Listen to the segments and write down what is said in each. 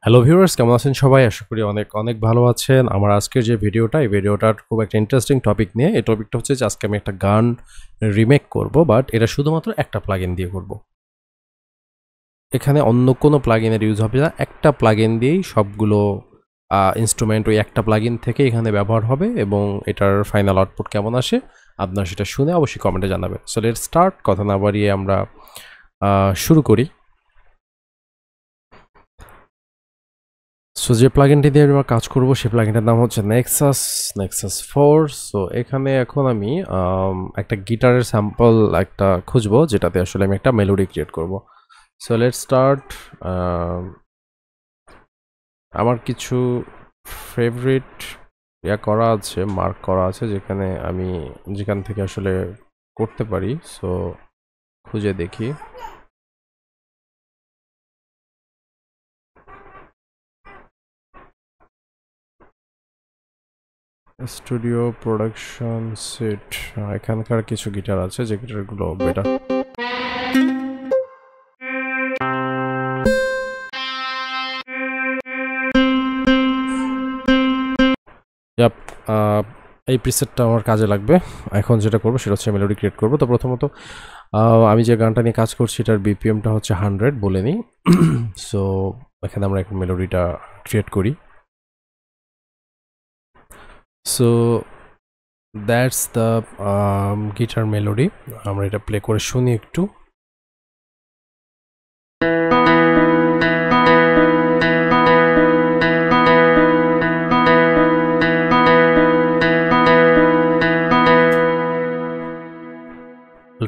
Hello viewers, কেমন আছেন সবাই? আশা করি অনেক অনেক ভালো আছেন। আমার আজকের যে ভিডিওটা, এই ভিডিওটার খুব একটা ইন্টারেস্টিং টপিক নিয়ে। এই টপিকটা হচ্ছে যে আজকে আমি একটা গান রিমেক করব, বাট এটা শুধুমাত্র একটা প্লাগইন দিয়ে করব। এখানে অন্য কোনো প্লাগইনের ইউজ হবে না। একটা প্লাগইন দিয়েই সবগুলো ইনস্ট্রুমেন্ট ওই একটা প্লাগইন থেকে এখানে ব্যবহার হবে, এবং এটার ফাইনাল আউটপুট কেমন আসে আপনারা সেটা শুনে অবশ্যই কমেন্টে জানাবেন। So let's start. কথা না বাড়িয়ে আমরা শুরু করি। সো যে প্লাগইনটি দিয়ে আমরা কাজ করব সেই প্লাগইনটার নাম হচ্ছে নেক্সাস 4। সো এখানে এখন আমি একটা গিটারের স্যাম্পল একটা খুঁজবো যেটাতে আসলে আমি একটা মেলোডি ক্রিয়েট করব। So let's start. আমার কিছু ফেভারিট করা আছে, মার্ক করা আছে, যেখানে আমি যেখান থেকে আসলে করতে পারি। সো খুঁজে দেখি। স্টুডিও প্রোডাকশন সেট, এখানকার কিছু গিটার আছে যে গিটারগুলো বেটার। ইয়াপ, এই প্রিসেটটা আমার কাজে লাগবে। এখন যেটা করবো সেটা হচ্ছে মেলোডি ক্রিয়েট করবো। তো প্রথমত আমি যে গানটা নিয়ে কাজ করছি এটার বিপিএমটা হচ্ছে 100 বলে নিই। সো এখানে আমরা একটা মেলোডিটা ক্রিয়েট করি। So that's the guitar melody. আমরা এটা প্লে করে শুনি একটু।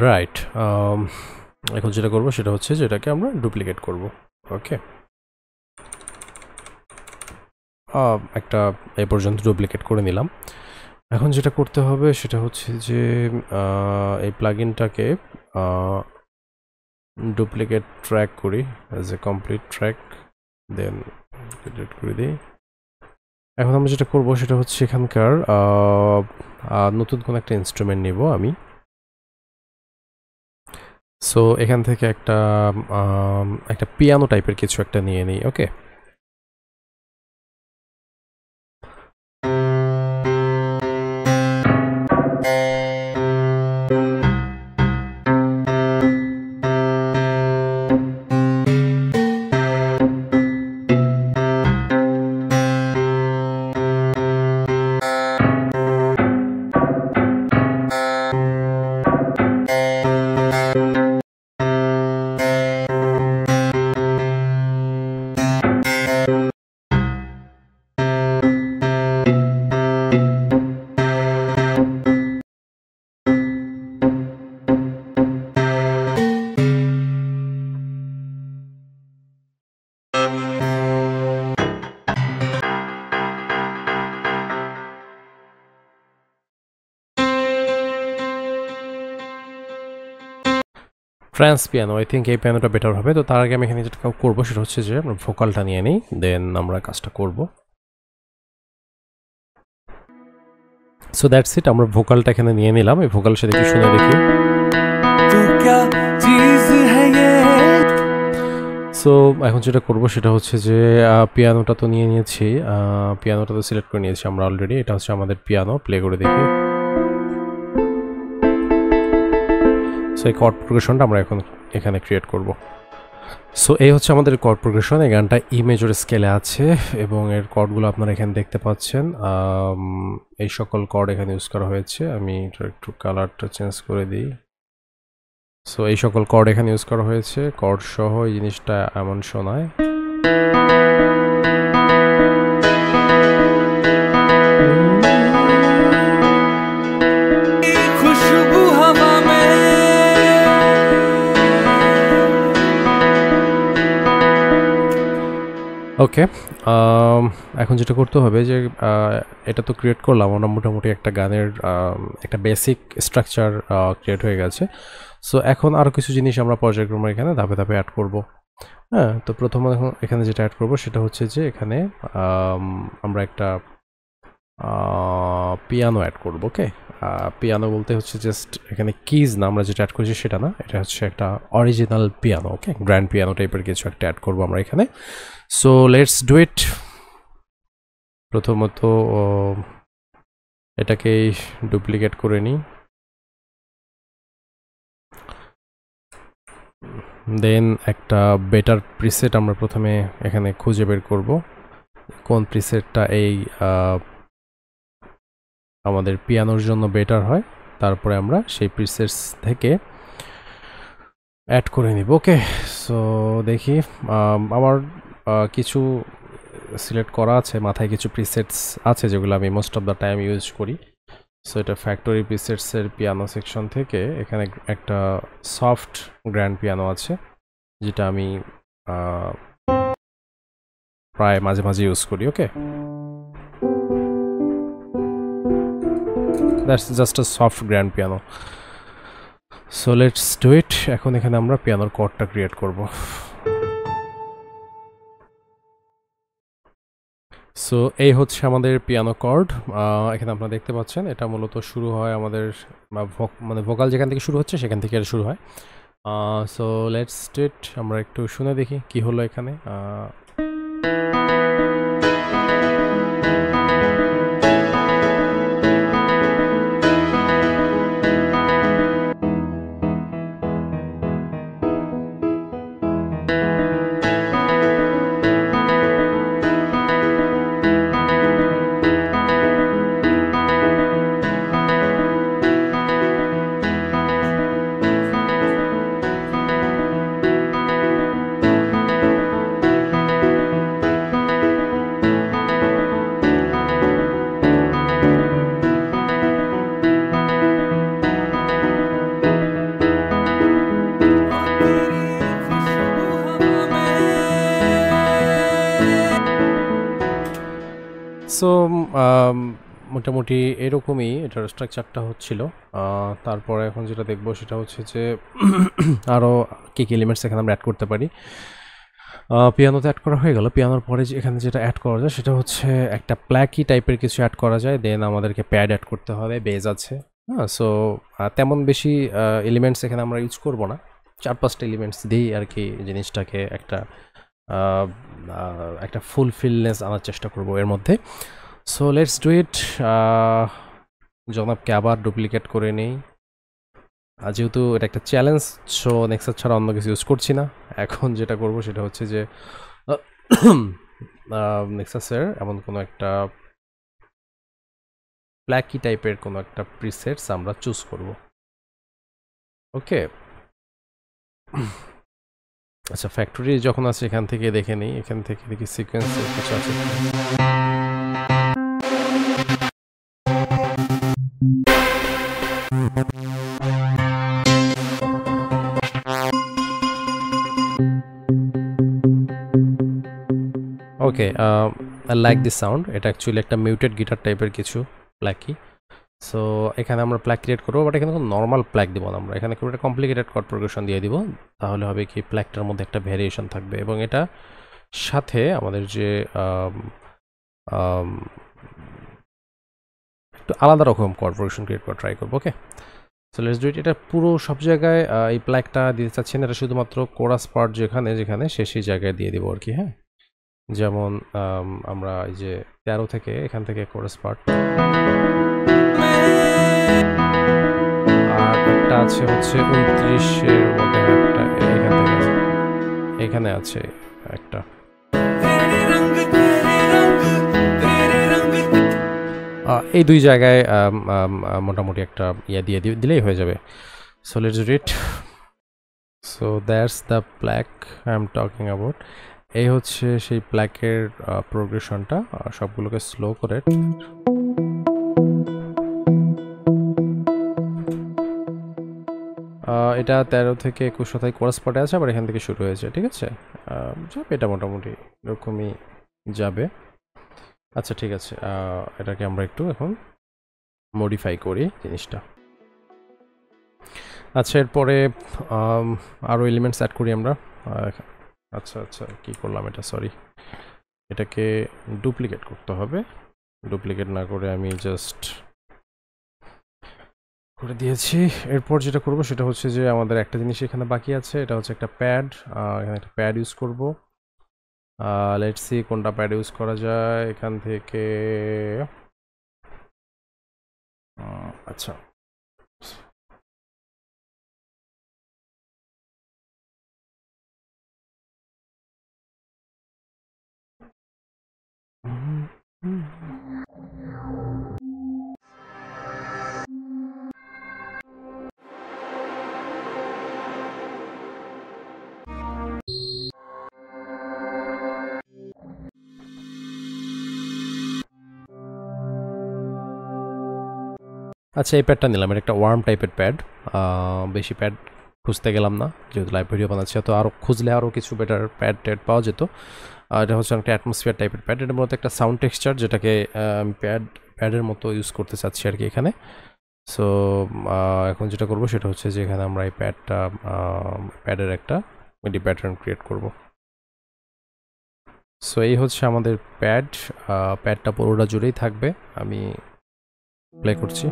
রাইট। এখন যেটা করবো সেটা হচ্ছে যেটাকে আমরা ডুপ্লিকেট করব। ওকে, একটা এই পর্যন্ত ডুপ্লিকেট করে নিলাম। এখন যেটা করতে হবে সেটা হচ্ছে যে এই প্লাগইনটাকে ডুপ্লিকেট ট্র্যাক করি as a complete track, then delete করে দিই। এখন আমরা যেটা করব সেটা হচ্ছে এখানকার নতুন কোনো একটা ইনস্ট্রুমেন্ট নিব আমি। সো এখান থেকে একটা পিয়ানো টাইপের কিছু একটা নিয়ে নিই। ওকে, ফ্রান্স পিয়ানো, আই থিঙ্ক এই পিয়ানোটা বেটার হবে। তো তার আগে আমি এখানে যেটা করবো সেটা হচ্ছে যে আমরা ভোকালটা নিয়ে নিই, দেন আমরা কাজটা করব। সো দ্যাটস ইট, আমরা ভোকালটা এখানে নিয়ে নিলাম। এই ভোকালের সাথে কি শুনে দেখি। সো এখন যেটা করবো সেটা হচ্ছে যে পিয়ানোটা তো নিয়ে নিয়েছি, পিয়ানোটা তো সিলেক্ট করে নিয়েছি আমরা অলরেডি। এটা হচ্ছে আমাদের পিয়ানো, প্লে করে দেখি। সো এই কর্ড প্রোগ্রেশনটা আমরা এখন এখানে ক্রিয়েট করব। সো এই হচ্ছে আমাদের কর্ড প্রোগ্রেশন। এই গানটা ই মেজর স্কেলে আছে এবং এর কর্ডগুলো আপনারা এখানে দেখতে পাচ্ছেন। এই সকল কর্ড এখানে ইউজ করা হয়েছে। আমি একটু কালারটা চেঞ্জ করে দিই। সো এই সকল কর্ড এখানে ইউজ করা হয়েছে। কর্ড সহ এই জিনিসটা এমন শোনায়। ওকে, এখন যেটা করতে হবে যে এটা তো ক্রিয়েট করলাম, আমরা মোটামুটি একটা গানের একটা বেসিক স্ট্রাকচার ক্রিয়েট হয়ে গেছে। সো এখন আরও কিছু জিনিস আমরা পর্যায়ক্রমে এখানে ধাপে ধাপে অ্যাড করব। হ্যাঁ, তো প্রথমে এখন এখানে যেটা অ্যাড করব সেটা হচ্ছে যে এখানে আমরা একটা পিয়ানো অ্যাড করব। ওকে, পিয়ানো বলতে হচ্ছে জাস্ট এখানে কিজ না, আমরা যেটা অ্যাড করেছি সেটা না, এটা হচ্ছে একটা অরিজিনাল পিয়ানো। ওকে, গ্র্যান্ড পিয়ানো টাইপের কিছু একটা অ্যাড করবো আমরা এখানে। সো লেটস ডু ইট। প্রথমত এটাকে ডুপ্লিকেট করে নিই, দেন একটা বেটার প্রিসেট আমরা প্রথমে এখানে খুঁজে বের করব কোন প্রিসেটটা এই আমাদের পিয়ানোর জন্য বেটার হয়, তারপরে আমরা সেই প্রিসেটস থেকে অ্যাড করে নিব। ওকে, সো দেখি আমার কিছু সিলেক্ট করা আছে, মাথায় কিছু প্রিসেটস আছে যেগুলো আমি most of the time use করি। সো এটা ফ্যাক্টরি প্রিসেটসের পিয়ানো সেকশন থেকে এখানে একটা সফট গ্র্যান্ড পিয়ানো আছে যেটা আমি প্রায় মাঝে মাঝে ইউজ করি। Okay, that's just a soft grand piano. So let's do it. এখন এখানে আমরা পিয়ানোর কর্ডটা ক্রিয়েট করব। সো এই হচ্ছে আমাদের পিয়ানো কর্ড। এখানে আপনারা দেখতে পাচ্ছেন এটা মূলত শুরু হয় আমাদের মানে ভোকাল যেখান থেকে শুরু হচ্ছে সেখান থেকে এটা শুরু হয়। সো লেটস ডু ইট। আমরা একটু শুনে দেখি কি হলো এখানে। সো মোটামুটি এরকমই এটার স্ট্রাকচারটা হচ্ছিল। তারপরে এখন যেটা দেখবো সেটা হচ্ছে যে আরও কী কী এলিমেন্টস এখানে আমরা অ্যাড করতে পারি। পিয়ানোতে অ্যাড করা হয়ে গেল। পিয়ানোর পরে এখানে যেটা অ্যাড করা যায় সেটা হচ্ছে একটা প্ল্যাকি টাইপের কিছু অ্যাড করা যায়। দেন আমাদেরকে প্যাড অ্যাড করতে হবে, বেজ আছে। হ্যাঁ, সো তেমন বেশি এলিমেন্টস এখানে আমরা ইউজ করব না, 4-5টা এলিমেন্টস দিয়েই আর কি জিনিসটাকে একটা ফুলফিলনেস আনার চেষ্টা করব এর মধ্যে। So let's do it. জনাবকে আবার ডুপ্লিকেট করে নেই, যেহেতু এটা একটা চ্যালেঞ্জ, সো নেক্সাস ছাড়া অন্য কিছু ইউজ করছি না। এখন যেটা করব সেটা হচ্ছে যে নেক্সাসের এমন কোনো একটা প্ল্যাকি টাইপের কোনো একটা প্রিসেটস আমরা চুজ করব। ওকে, আচ্ছা, ফ্যাক্টরি যখন আছে এখান থেকে দেখে নিই, এখান থেকে দেখি সিকোয়েন্স কিছু আছে। ওকে, আই লাইক দিস সাউন্ড। এটা অ্যাকচুয়ালি একটা মিউটেড গিটার টাইপের কিছু প্ল্যাকি। সো এখানে আমরা প্ল্যাক ক্রিয়েট করবো, বাট এখানে কোনো নর্মাল প্ল্যাক দিব না আমরা, এখানে খুব একটা কমপ্লিকেটেড কর্ড প্রোগ্রেশন দিয়ে দিব। তাহলে হবে কি প্ল্যাকটার মধ্যে একটা ভ্যারিয়েশন থাকবে, এবং এটা সাথে আমাদের যে একটু আলাদা রকম কর্ড প্রোগ্রেশন ক্রিয়েট করা ট্রাই করবো। ওকে, সো লেটস ডু ইট। এটা পুরো সব জায়গায় এই প্ল্যাকটা দিতে চাচ্ছি না, এটা শুধুমাত্র কোরাস পার্ট যেখানে যেখানে সেই জায়গায় দিয়ে দিব আর কি। হ্যাঁ, যেমন আমরা এই যে 13 থেকে এখান থেকে কোরাস পার্ট, আর একটা আছে হচ্ছে 29-এর মধ্যে একটা এখান থেকে এখানে আছে একটা। এই দুই জায়গায় মোটামুটি একটা দিয়ে দিলেই হয়ে যাবে। So let's do it. So that's the plaque I am talking about. এই হচ্ছে সেই প্ল্যাকের প্রোগ্রেশনটা, সবগুলোকে স্লো করে। এটা 13 থেকে 21 শতায় কোরাস পার্টে আছে, আবার এখান থেকে শুরু হয়েছে। ঠিক আছে, এটা মোটামুটি এরকমই যাবে। আচ্ছা, ঠিক আছে, এটাকে আমরা একটু এখন মডিফাই করি জিনিসটা। আচ্ছা, এরপরে আরও এলিমেন্টস অ্যাড করি আমরা। আচ্ছা, কি করলাম এটা, সরি, এটাকে ডুপ্লিকেট করতে হবে। ডুপ্লিকেট না করে আমি জাস্ট করে দিয়েছি। এরপর যেটা করব সেটা হচ্ছে যে আমাদের একটা জিনিস এখানে বাকি আছে, এটা হচ্ছে একটা প্যাড। এখানে একটা প্যাড ইউজ করব। লেটস সি কোনটা প্যাড ইউজ করা যায় এখান থেকে। আচ্ছা, আচ্ছা এই প্যাডটা নিলাম। এটা একটা ওয়ার্ম টাইপের প্যাড। বেশি প্যাড খুঁজতে গেলাম না, যেহেতু লাইভ ভিডিও বানাচ্ছি, তো আরও খুঁজলে আরও কিছু বেটার প্যাড ট্যাড পাওয়া যেত। এটা হচ্ছে একটা অ্যাটমসফিয়ার টাইপের প্যাড। এটা মূলত একটা সাউন্ড টেক্সচার, যেটাকে আমি প্যাডের মতো ইউজ করতে চাচ্ছি আর কি এখানে। সো এখন যেটা করব সেটা হচ্ছে যে এখানে আমরা এই প্যাডের একটা মিডি প্যাটার্ন ক্রিয়েট করব। সো এই হচ্ছে আমাদের প্যাডটা পুরোটা জুড়েই থাকবে। আমি প্লে করছি।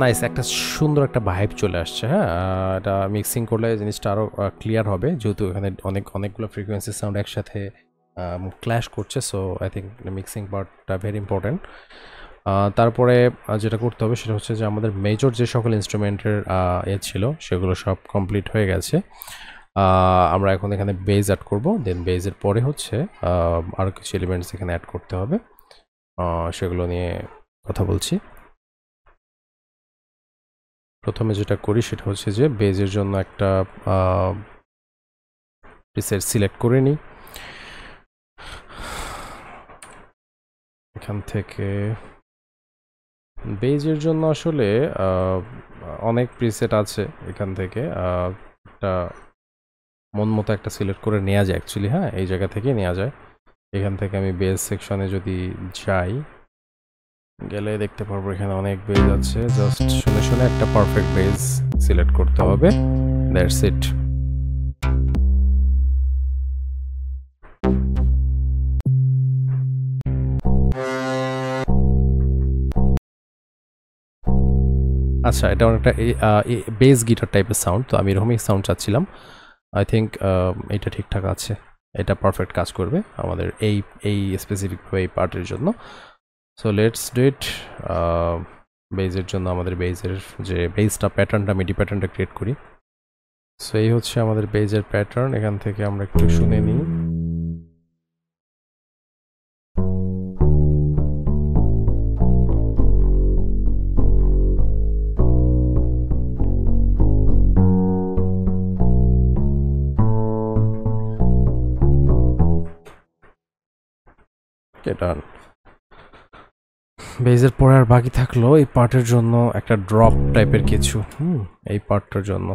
নাইস, একটা সুন্দর একটা ভাইব চলে আসছে। হ্যাঁ, এটা মিক্সিং করলে জিনিসটা আরও ক্লিয়ার হবে, যেহেতু এখানে অনেকগুলো ফ্রিকোয়েন্সি সাউন্ড একসাথে ক্ল্যাশ করছে। সো আই থিঙ্ক মিক্সিং পার্টটা ভেরি ইম্পর্ট্যান্ট। তারপরে যেটা করতে হবে সেটা হচ্ছে যে আমাদের মেজর যে সকল ইনস্ট্রুমেন্টের ছিল সেগুলো সব কমপ্লিট হয়ে গেছে। আমরা এখন এখানে বেজ অ্যাড করব। দেন বেজের পরে হচ্ছে আরও কিছু এলিমেন্টস এখানে অ্যাড করতে হবে, সেগুলো নিয়ে কথা বলছি। প্রথমে যেটা করি সেটা হচ্ছে যে বেজের জন্য একটা প্রিসেট সিলেক্ট করে নিই। এখান থেকে বেজের জন্য আসলে অনেক প্রিসেট আছে, এখান থেকে একটা মন মতো একটা সিলেক্ট করে নেওয়া যায় অ্যাকচুয়ালি। হ্যাঁ, এই জায়গা থেকে নেওয়া যায়। এখান থেকে আমি বেজ সেকশনে যদি যাই, গেলে দেখতে পারবো এখানে অনেক বেজ আছে। জাস্ট শুনে শুনে একটা পারফেক্ট বেজ সিলেক্ট করতে হবে, দ্যাটস ইট। আচ্ছা, এটা অনেকটা বেস গিটার টাইপের সাউন্ড, তো আমি এরকমই সাউন্ড চাচ্ছিলাম। আই থিঙ্ক এটা ঠিকঠাক আছে, এটা পারফেক্ট কাজ করবে আমাদের এই স্পেসিফিকভাবে এই পার্টের জন্য। So let's do it. বেজের জন্য আমাদের বেজের যে বেজটা প্যাটার্নটা মিডি প্যাটার্নটা ক্রিয়েট করি। সো এই হচ্ছে আমাদের বেজের প্যাটার্ন। এখান থেকে আমরা একটু শুনে নিই। ডান। বেজের পরে আর বাকি থাকলো এই পার্টের জন্য একটা ড্রপ টাইপের কিছু। এই পার্টটার জন্য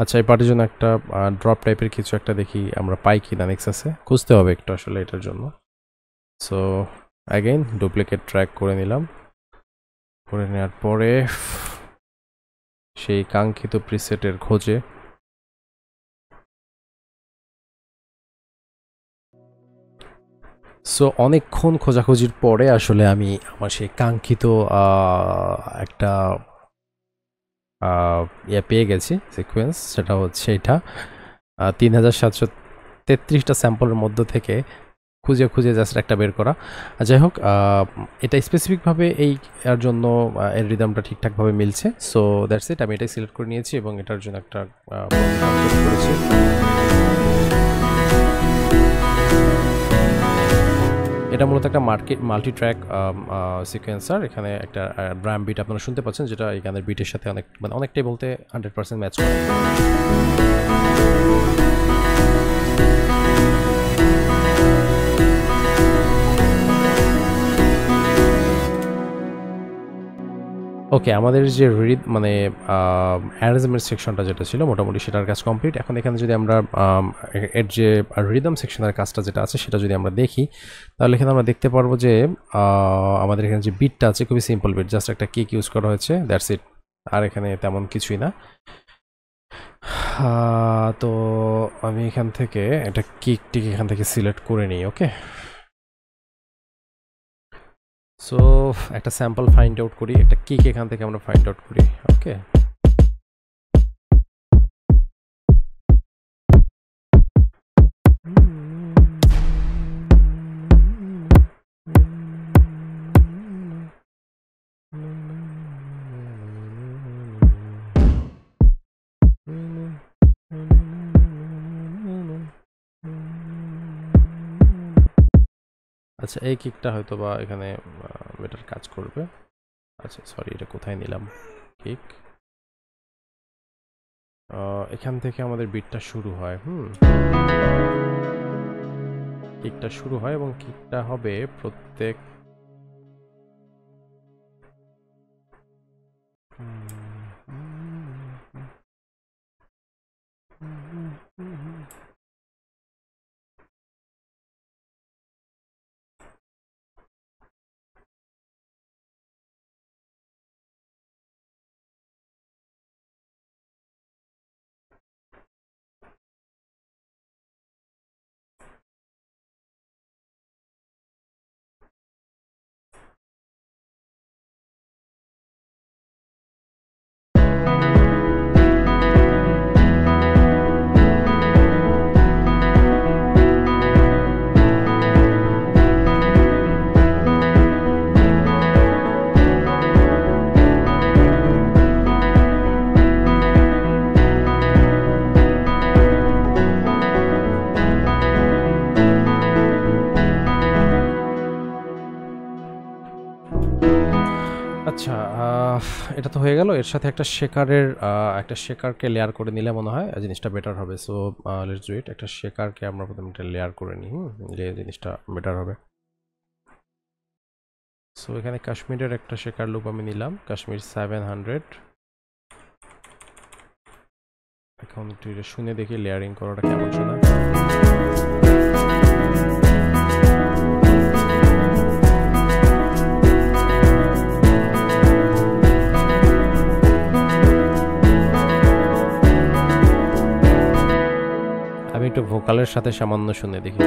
আচ্ছা, এই পার্টের জন্য একটা ড্রপ টাইপের কিছু একটা দেখি আমরা পাই কিনা নেক্সাসে। খুঁজতে হবে একটু আসলে এটার জন্য। সো অ্যাগেইন ডুপ্লিকেট ট্র্যাক করে নিলাম। করে নেওয়ার পরে সেই কাঙ্ক্ষিত প্রিসেটের খোঁজে সো অনেকক্ষণ খোঁজাখুঁজির পরে আসলে আমি আমার সেই কাঙ্ক্ষিত একটা ইয়ে পেয়ে গেছি সিকোয়েন্স। সেটা হচ্ছে এটা 3733টা স্যাম্পলের মধ্য থেকে খুঁজে খুঁজে জাস্ট একটা বের করা। যাই হোক, এটা স্পেসিফিকভাবে এর জন্য এর রিদমটা ঠিকঠাকভাবে মিলছে। সো দ্যাটস ইট, আমি এটাই সিলেক্ট করে নিয়েছি এবং এটার জন্য একটা করেছি। এটা মূলত একটা মাল্টি ট্র্যাক সিকোয়েন্সার। এখানে একটা ড্রাম বিট আপনারা শুনতে পাচ্ছেন, যেটা এই গানের বিটের সাথে অনেকটাই বলতে 100% ম্যাচ করে। ওকে, আমাদের যে অ্যারেঞ্জমেন্ট সেকশনটা যেটা ছিল মোটামুটি সেটার কাজ কমপ্লিট। এখন এখানে যদি আমরা এর যে রিদম সেকশনের কাজটা যেটা আছে সেটা যদি আমরা দেখি, তাহলে এখানে আমরা দেখতে পারবো যে আমাদের এখানে যে বিটটা আছে খুবই সিম্পল বিট, জাস্ট একটা কিক ইউজ করা হয়েছে, দ্যাটস ইট। আর এখানে তেমন কিছুই না। তো আমি এখান থেকে একটা কিক এখান থেকে সিলেক্ট করে নিই। ওকে, সো একটা স্যাম্পল ফাইন্ড আউট করি, একটা কিক এখান থেকে আমরা ফাইন্ড আউট করি। ওকে, আচ্ছা এই কিকটা হয়তো বা এখানে বেটার কাজ করবে। আচ্ছা সরি, এটা কোথায় নিলাম কিক? এখান থেকে আমাদের বিটটা শুরু হয়। কিকটা শুরু হয় এবং কিকটা হবে প্রত্যেক আচ্ছা এটা তো হয়ে গেল। এর সাথে একটা শেকারকে লেয়ার করে নিলে মনে হয় জিনিসটা বেটার হবে। সো লেটস ডু ইট। একটা শেকারকে আমরা প্রথমে একটা লেয়ার করে নিই, নিলে জিনিসটা বেটার হবে। সো এখানে কাশ্মীরের একটা শেকার লুপ আমি নিলাম, কাশ্মীর 700। এখন একটু শুনে দেখি লেয়ারিং করাটা কেমন শোনায়। আমি একটু ভোকালের সাথে সামান্য শুনে দেখি।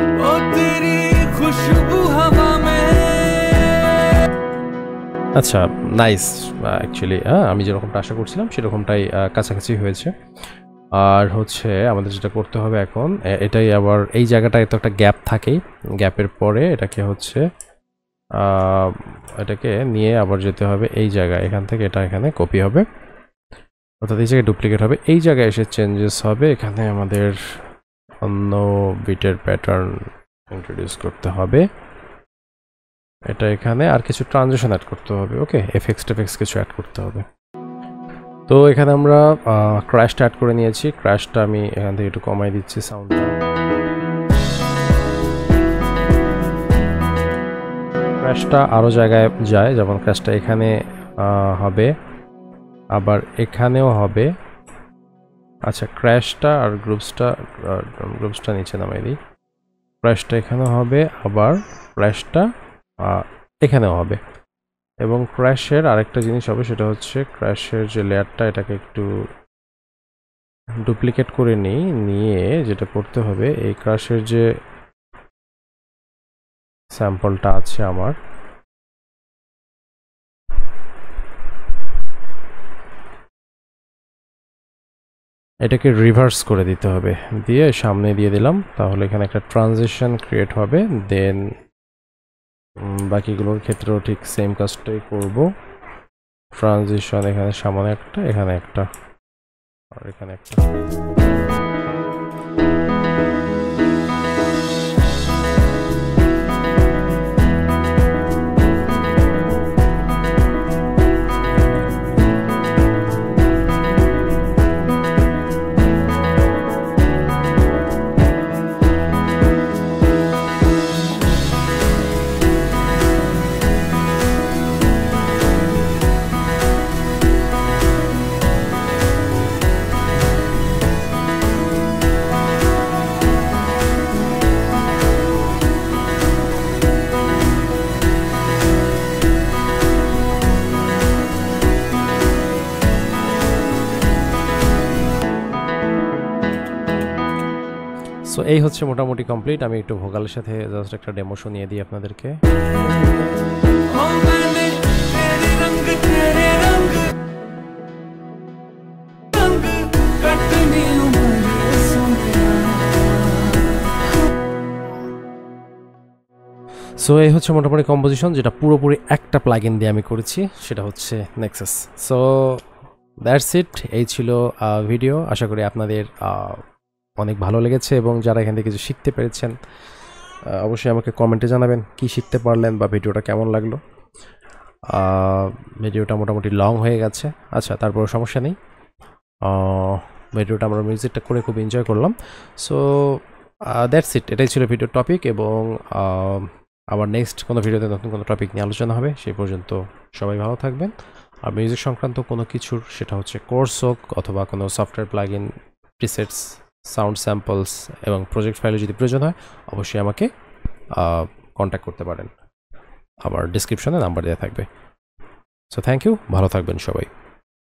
আচ্ছা নাইস, অ্যাকচুয়ালি আমি যেরকমটা আশা করছিলাম সেরকমটাই কাছাকাছি হয়েছে। আর হচ্ছে আমাদের যেটা করতে হবে এখন, এটাই আবার এই জায়গাটায় তো একটা গ্যাপ থাকেই, গ্যাপের পরে এটাকে নিয়ে আবার যেতে হবে এই জায়গায়। এখান থেকে এটা এখানে কপি হবে, অর্থাৎ এই জায়গায় ডুপ্লিকেট হবে, এই জায়গায় এসে চেঞ্জেস হবে। এখানে আমাদের অন্য বিটের প্যাটার্ন ইন্ট্রোডিউস করতে হবে, এটা এখানে আর কিছু ট্রানজিশন অ্যাড করতে হবে। ওকে, এফএক্স কিছু অ্যাড করতে হবে। তো এখানে আমরা ক্র্যাশটা অ্যাড করে নিয়েছি। ক্র্যাশটা আমি এখান থেকে একটু কমাই দিচ্ছি সাউন্ডটা। ক্র্যাশটা আরও জায়গায় যায়, যেমন ক্র্যাশটা এখানে হবে, আবার এখানেও হবে। আচ্ছা ক্র্যাশটা আর গ্রুপসটা নিচে নামাই দিই। ক্র্যাশটা এখানেও হবে, আবার ক্র্যাশটা এখানেও হবে। এবং ক্র্যাশের আরেকটা জিনিস হবে, সেটা হচ্ছে ক্র্যাশের যে লেয়ারটা এটাকে একটু ডুপ্লিকেট করে নিয়ে যেটা করতে হবে, এই ক্র্যাশের যে স্যাম্পলটা আছে আমার, এটাকে রিভার্স করে দিতে হবে, দিয়ে সামনে দিয়ে দিলাম। তাহলে এখানে একটা ট্রানজিশন ক্রিয়েট হবে। দেন বাকিগুলোর ক্ষেত্রেও ঠিক সেম কাজটাই করব। ট্রানজিশন এখানে সামনে একটা, এখানে একটা, আর এখানে একটা। সো এই হচ্ছে মোটামুটি কমপ্লিট। আমি একটু ভোকালের সাথে জাস্ট একটা ডেমো শুনিয়ে দিই আপনাদেরকে। সো এই হচ্ছে মোটামুটি কম্পোজিশন, যেটা পুরোপুরি একটা প্লাগইন দিয়ে আমি করেছি, সেটা হচ্ছে নেক্সাস। সো দ্যাটস ইট, এই ছিল ভিডিও। আশা করি আপনাদের অনেক ভালো লেগেছে এবং যারা এখান থেকে কিছু শিখতে পেরেছেন অবশ্যই আমাকে কমেন্টে জানাবেন কি শিখতে পারলেন বা ভিডিওটা কেমন লাগলো। ভিডিওটা মোটামুটি লং হয়ে গেছে, আচ্ছা তারপর সমস্যা নেই। ভিডিওটা আমরা মিউজিকটা করে খুব এনজয় করলাম। সো দ্যাটস ইট, এটাই ছিল ভিডিওর টপিক এবং আবার নেক্সট কোনো ভিডিওতে নতুন কোনো টপিক নিয়ে আলোচনা হবে। সেই পর্যন্ত সবাই ভালো থাকবেন। আর মিউজিক সংক্রান্ত কোনো কিছুর, সেটা হচ্ছে কোর্স হোক অথবা কোনো software plugin, presets, sound samples এবং প্রজেক্ট ফাইলে যদি প্রয়োজন হয় অবশ্যই আমাকে কন্ট্যাক্ট করতে পারেন। আমার ডিসক্রিপশনে নাম্বার দেওয়া থাকবে। সো থ্যাংক ইউ, ভালো থাকবেন সবাই।